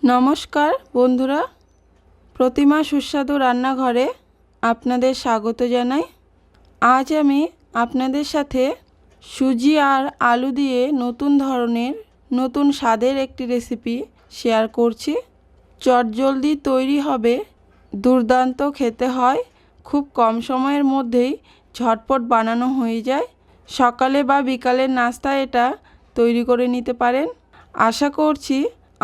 নমস্কার বন্ধুরা, প্রতিমা সুস্বাদু রান্নাঘরে আপনাদের স্বাগত জানাই। আজ আমি আপনাদের সাথে সুজি আর আলু দিয়ে নতুন ধরনের নতুন স্বাদের একটি রেসিপি শেয়ার করছি। চটজলদি তৈরি হবে, দুর্দান্ত খেতে হয়, খুব কম সময়ের মধ্যেই ঝটপট বানানো হয়ে যায়। সকালে বা বিকালের নাস্তায় এটা তৈরি করে নিতে পারেন। আশা করছি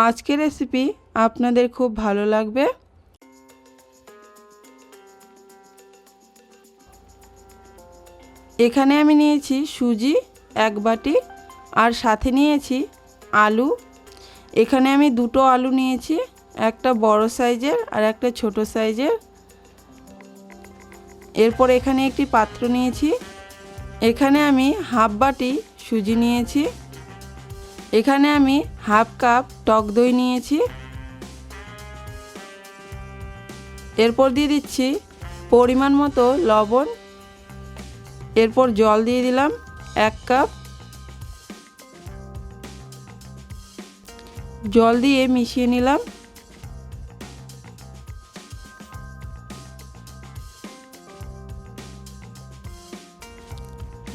আজকের রেসিপি আপনাদের খুব ভালো লাগবে। এখানে আমি নিয়েছি সুজি 1 বাটি, আর সাথে নিয়েছি আলু। এখানে আমি দুটো আলু নিয়েছি, একটা বড় সাইজের আর একটা ছোট সাইজের। এরপর এখানে একটি পাত্র নিয়েছি, এখানে আমি হাফ বাটি সুজি নিয়েছি। এখানে আমি হাফ কাপ টক দই নিয়েছি। এরপর দিয়ে দিচ্ছি পরিমাণ মতো লবণ। এরপর জল দিয়ে দিলাম 1 কাপ। জল দিয়ে মিশিয়ে নিলাম।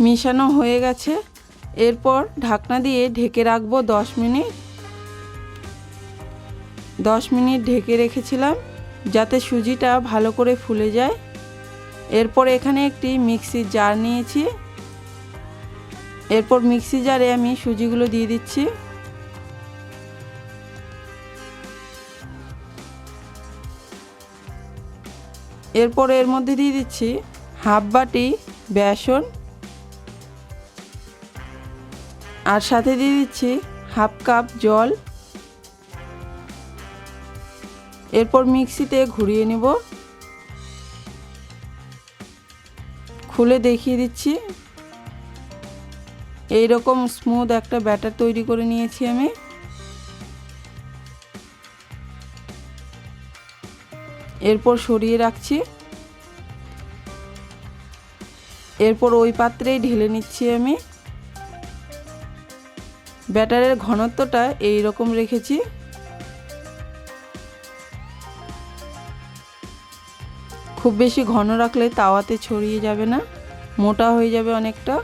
মিশানো হয়ে গেছে। এরপর ঢাকনা দিয়ে ঢেকে রাখবো 10 মিনিট। 10 মিনিট ঢেকে রেখেছিলাম যাতে সুজিটা ভালো করে ফুলে যায়। এরপর এখানে একটি মিক্সির জার নিয়েছি। এরপর মিক্সি জারে আমি সুজিগুলো দিয়ে দিচ্ছি। এরপর এর মধ্যে দিয়ে দিচ্ছি হাফ বাটি বেসন, আর সাথে দিয়ে দিচ্ছি হাফ কাপ জল। এরপর মিক্সিতে ঘুরিয়ে নেব। খুলে দেখিয়ে দিচ্ছি, এই রকম স্মুথ একটা ব্যাটার তৈরি করে নিয়েছি আমি। এরপর সরিয়ে রাখছি। এরপর ওই পাত্রেই ঢেলে নিচ্ছি আমি। ব্যাটারের ঘনত্বটা এই রকম রেখেছি। খুব বেশি ঘন রাখলে তাওয়াতে ছড়িয়ে যাবে না, মোটা হয়ে যাবে অনেকটা,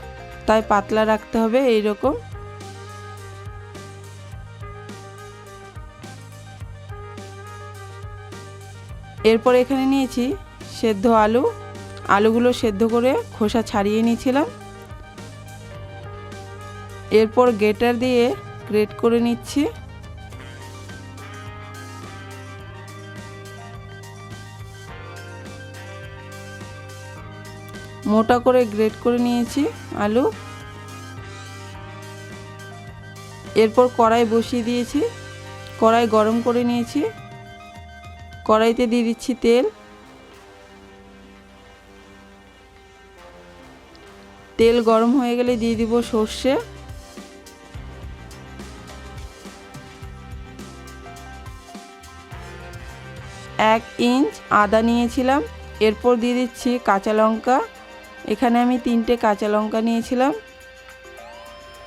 তাই পাতলা রাখতে হবে এই রকম। এরপর এখানে নিয়েছি সেদ্ধ আলু। আলুগুলো সেদ্ধ করে খোসা ছাড়িয়ে নিয়েছিলাম। এরপর গ্রেটার দিয়ে গ্রেট করে নিচ্ছি। মোটা করে গ্রেট করে নিয়েছি আলু। এরপর কড়াই বসিয়ে দিয়েছি। কড়াই গরম করে নিয়েছি। কড়াইতে দিয়ে দিচ্ছি তেল। তেল গরম হয়ে গেলে দিয়ে দিব সর্ষে। এক ইঞ্চ আদা নিয়েছিলাম। এরপর দিয়ে দিচ্ছি কাঁচা লঙ্কা। এখানে আমি 3টে কাঁচা লঙ্কা নিয়েছিলাম।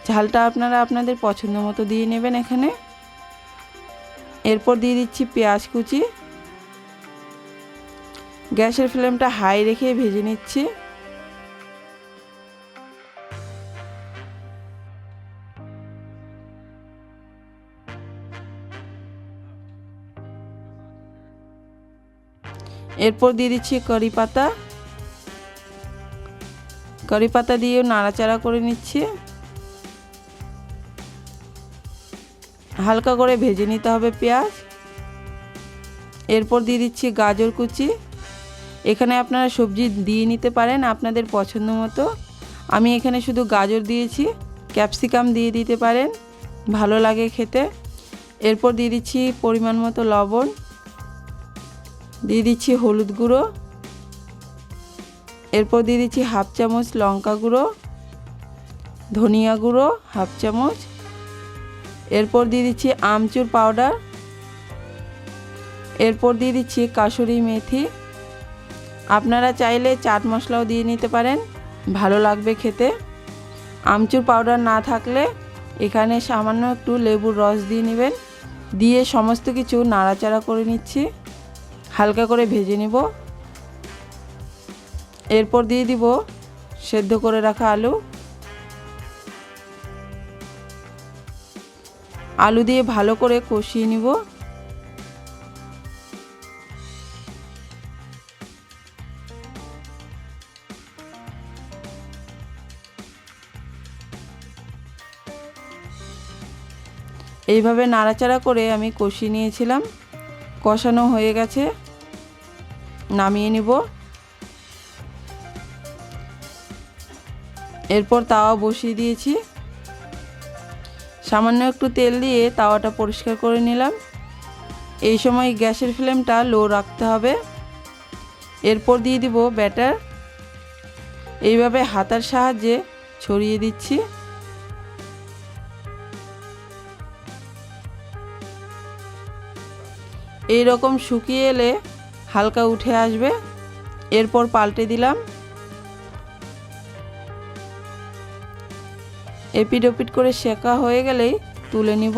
ঝালটা আপনারা আপনাদের পছন্দ মতো দিয়ে নেবেন এখানে। এরপর দিয়ে দিচ্ছি পেঁয়াজ কুচি। গ্যাসের ফ্লেমটা হাই রেখে ভেজে নিচ্ছি। এরপর দিয়ে দিচ্ছি কারি পাতা। কারি পাতা দিয়েও নাড়াচাড়া করে নিচ্ছি। হালকা করে ভেজে নিতে হবে পেঁয়াজ। এরপর দিয়ে দিচ্ছি গাজর কুচি। এখানে আপনারা সবজি দিয়ে নিতে পারেন আপনাদের পছন্দ মতো। আমি এখানে শুধু গাজর দিয়েছি, ক্যাপসিকাম দিয়ে দিতে পারেন, ভালো লাগে খেতে। এরপর দিয়ে দিচ্ছি পরিমাণ মতো লবণ। দিয়ে দিচ্ছি হলুদ গুঁড়ো। এরপর দিয়ে দিচ্ছি হাফ চামচ লঙ্কা গুঁড়ো, ধনিয়া গুঁড়ো হাফ চামচ। এরপর দিয়ে দিচ্ছি আমচুর পাউডার। এরপর দিয়ে দিচ্ছি কাসুরি মেথি। আপনারা চাইলে চাট মশলাও দিয়ে নিতে পারেন, ভালো লাগবে খেতে। আমচুর পাউডার না থাকলে এখানে সামান্য একটু লেবুর রস দিয়ে নেবেন, দিয়ে সমস্ত কিছু নাড়াচাড়া করে নিচ্ছি, হালকা করে ভেজে নেব। এরপর দিয়ে দিব সেদ্ধ করে রাখা আলু। আলু দিয়ে ভালো করে কষিয়ে নিব। এইভাবে নাড়াচাড়া করে আমি কষিয়ে নিয়েছিলাম। কষানো হয়ে গেছে, নামিয়ে নিব। এরপর তাওয়া বসিয়ে দিয়েছি, সামান্য একটু তেল দিয়ে তাওয়াটা পরিষ্কার করে নিলাম। এই সময় গ্যাসের ফ্লেমটা লো রাখতে হবে। এরপর দিয়ে দিব ব্যাটার। এইভাবে হাতার সাহায্যে ছড়িয়ে দিচ্ছি। এই রকম শুকিয়ে এলে হালকা উঠে আসবে। এরপর পাল্টে দিলাম। এপিট ওপিট করে সেকা হয়ে গেলেই তুলে নিব।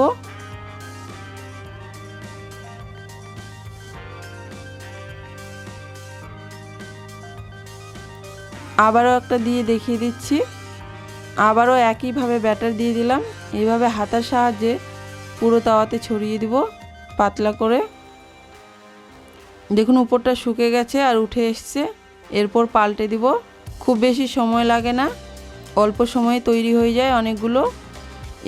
আবারও একটা দিয়ে দেখিয়ে দিচ্ছি। আবারও একইভাবে ব্যাটার দিয়ে দিলাম। এইভাবে হাতার সাহায্যে পুরো তাওয়াতে ছড়িয়ে দিব পাতলা করে। দেখুন উপরটা শুকে গেছে আর উঠে এসছে। এরপর পাল্টে দিব। খুব বেশি সময় লাগে না, অল্প সময়ে তৈরি হয়ে যায় অনেকগুলো।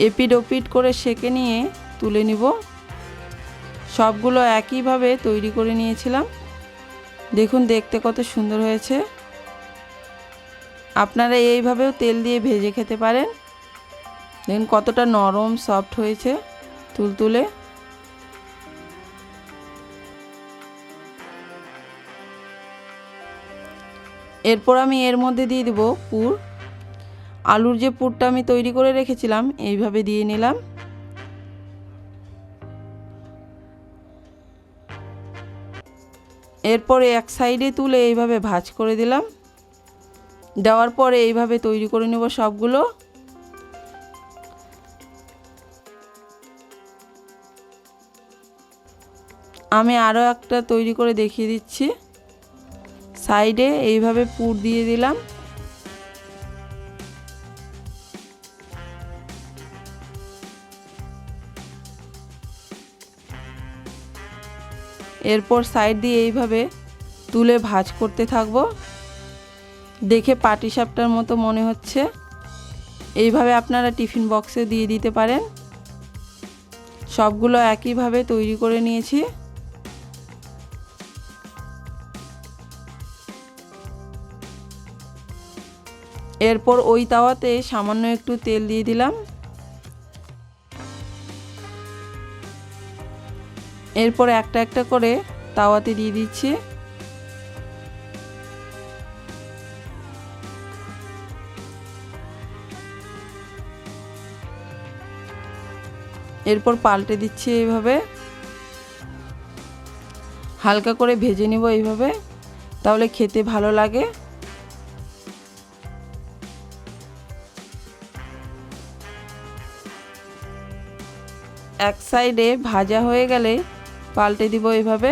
এপিট ওপিট করে সেকে নিয়ে তুলে নিব। সবগুলো একইভাবে তৈরি করে নিয়েছিলাম। দেখুন দেখতে কত সুন্দর হয়েছে। আপনারা এইভাবেও তেল দিয়ে ভেজে খেতে পারেন। দেখুন কতটা নরম সফট হয়েছে, তুলতুলে। এরপর আমি এর মধ্যে দিয়ে দেব পুর। আলুর যে পুরটা আমি তৈরি করে রেখেছিলাম এইভাবে দিয়ে নিলাম। এরপরে এক সাইডে তুলে এইভাবে ভাঁজ করে দিলাম। দেওয়ার পরে এইভাবে তৈরি করে নেব সবগুলো। আমি আরও একটা তৈরি করে দেখিয়ে দিচ্ছি। সাইডে এইভাবে পুর দিয়ে দিলাম। এরপর সাইড দিয়ে এইভাবে তুলে ভাঁজ করতে থাকবো। দেখে পাটিসাপটার মতো মনে হচ্ছে। এইভাবে আপনারা টিফিন বক্সে দিয়ে দিতে পারেন। সবগুলো একইভাবে তৈরি করে নিয়েছি। এরপর ওই তাওয়াতে সামান্য একটু তেল দিয়ে দিলাম। এরপর একটা একটা করে তাওয়াতে দিয়ে দিচ্ছি। এরপর পাল্টে দিচ্ছি। এইভাবে হালকা করে ভেজে নিব এইভাবে, তাহলে খেতে ভালো লাগে। এক সাইডে ভাজা হয়ে গেলে পাল্টে দিব এইভাবে।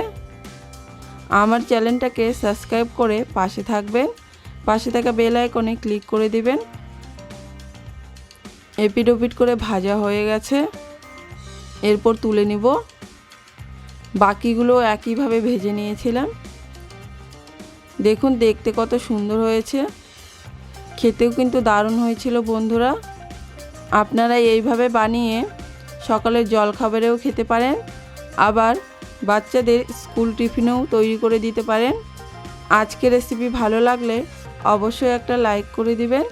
আমার চ্যানেলটাকে সাবস্ক্রাইব করে পাশে থাকবেন। পাশে থাকা বেল আইকনে ক্লিক করে দিবেন। এপিট ওপিট করে ভাজা হয়ে গেছে। এরপর তুলে নিব। বাকিগুলো একইভাবে ভেজে নিয়েছিলাম। দেখুন দেখতে কত সুন্দর হয়েছে, খেতেও কিন্তু দারুণ হয়েছিল বন্ধুরা। আপনারা এইভাবে বানিয়ে সকালের জলখাবারেও খেতে পারেন, আবার বাচ্চাদের স্কুল টিফিনেও তৈরি করে দিতে পারেন। আজকের রেসিপি ভালো লাগলে অবশ্যই একটা লাইক করে দিবেন।